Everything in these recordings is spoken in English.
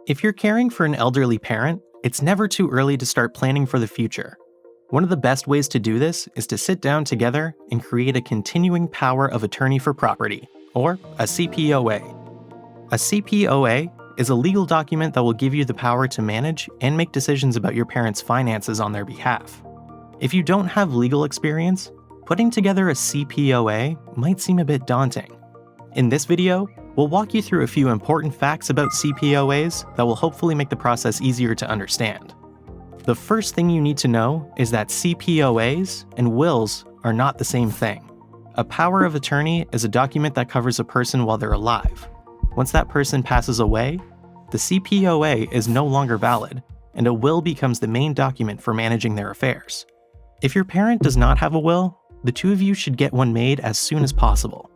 If you're caring for an elderly parent, it's never too early to start planning for the future. One of the best ways to do this is to sit down together and create a continuing power of attorney for property, or a CPOA. A CPOA is a legal document that will give you the power to manage and make decisions about your parents' finances on their behalf. If you don't have legal experience, putting together a CPOA might seem a bit daunting. In this video, we'll walk you through a few important facts about CPOAs that will hopefully make the process easier to understand. The first thing you need to know is that CPOAs and wills are not the same thing. A power of attorney is a document that covers a person while they're alive. Once that person passes away, the CPOA is no longer valid, and a will becomes the main document for managing their affairs. If your parent does not have a will, the two of you should get one made as soon as possible.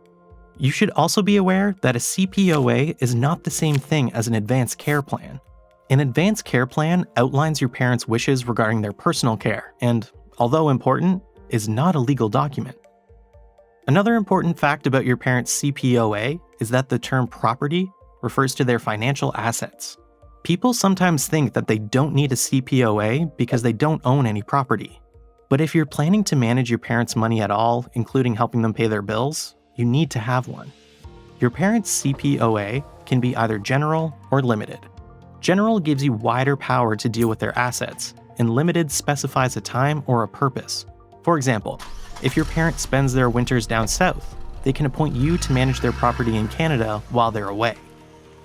You should also be aware that a CPOA is not the same thing as an advanced care plan. An advanced care plan outlines your parents' wishes regarding their personal care and, although important, is not a legal document. Another important fact about your parents' CPOA is that the term property refers to their financial assets. People sometimes think that they don't need a CPOA because they don't own any property. But if you're planning to manage your parents' money at all, including helping them pay their bills, you need to have one. Your parents' CPOA can be either general or limited. General gives you wider power to deal with their assets, and limited specifies a time or a purpose. For example, if your parent spends their winters down south, they can appoint you to manage their property in Canada while they're away.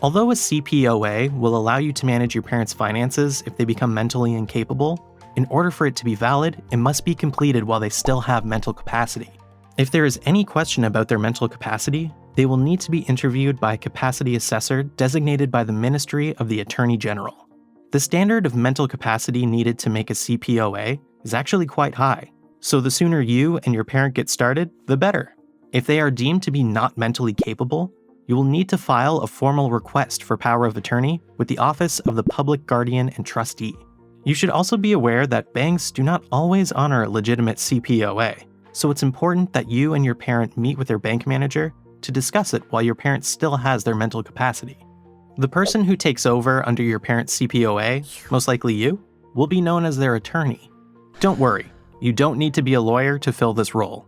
Although a CPOA will allow you to manage your parents' finances if they become mentally incapable, in order for it to be valid, it must be completed while they still have mental capacity. If there is any question about their mental capacity, they will need to be interviewed by a capacity assessor designated by the Ministry of the Attorney General. The standard of mental capacity needed to make a CPOA is actually quite high, so the sooner you and your parent get started, the better. If they are deemed to be not mentally capable, you will need to file a formal request for power of attorney with the Office of the Public Guardian and Trustee. You should also be aware that banks do not always honor a legitimate CPOA. So it's important that you and your parent meet with their bank manager to discuss it while your parent still has their mental capacity. The person who takes over under your parent's CPOA, most likely you, will be known as their attorney. Don't worry, you don't need to be a lawyer to fill this role.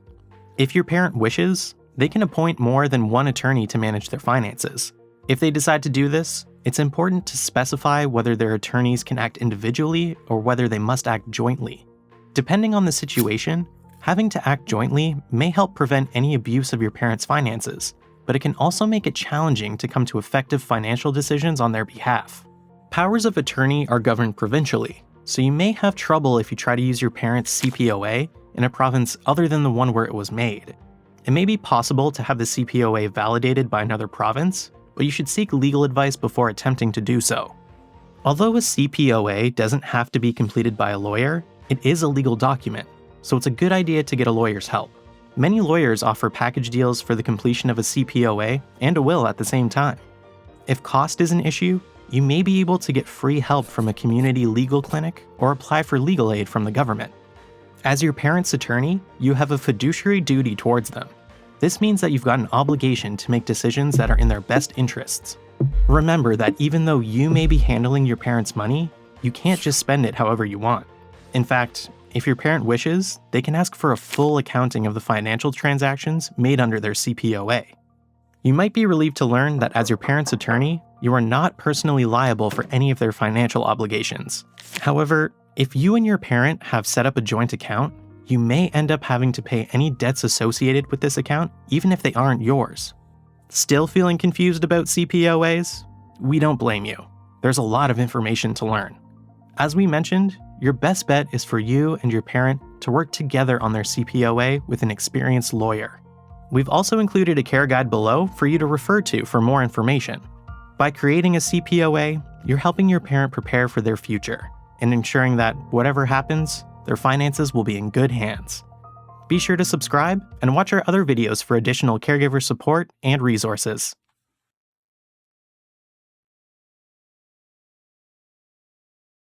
If your parent wishes, they can appoint more than one attorney to manage their finances. If they decide to do this, it's important to specify whether their attorneys can act individually or whether they must act jointly. Depending on the situation, having to act jointly may help prevent any abuse of your parents' finances, but it can also make it challenging to come to effective financial decisions on their behalf. Powers of attorney are governed provincially, so you may have trouble if you try to use your parents' CPOA in a province other than the one where it was made. It may be possible to have the CPOA validated by another province, but you should seek legal advice before attempting to do so. Although a CPOA doesn't have to be completed by a lawyer, it is a legal document, so it's a good idea to get a lawyer's help. Many lawyers offer package deals for the completion of a CPOA and a will at the same time. If cost is an issue, you may be able to get free help from a community legal clinic or apply for legal aid from the government. As your parent's attorney, you have a fiduciary duty towards them. This means that you've got an obligation to make decisions that are in their best interests. Remember that even though you may be handling your parents' money, you can't just spend it however you want. In fact, if your parent wishes, they can ask for a full accounting of the financial transactions made under their CPOA. You might be relieved to learn that as your parent's attorney, you are not personally liable for any of their financial obligations. However, if you and your parent have set up a joint account, you may end up having to pay any debts associated with this account, even if they aren't yours. Still feeling confused about CPOAs? We don't blame you. There's a lot of information to learn. As we mentioned, your best bet is for you and your parent to work together on their CPOA with an experienced lawyer. We've also included a care guide below for you to refer to for more information. By creating a CPOA, you're helping your parent prepare for their future and ensuring that whatever happens, their finances will be in good hands. Be sure to subscribe and watch our other videos for additional caregiver support and resources.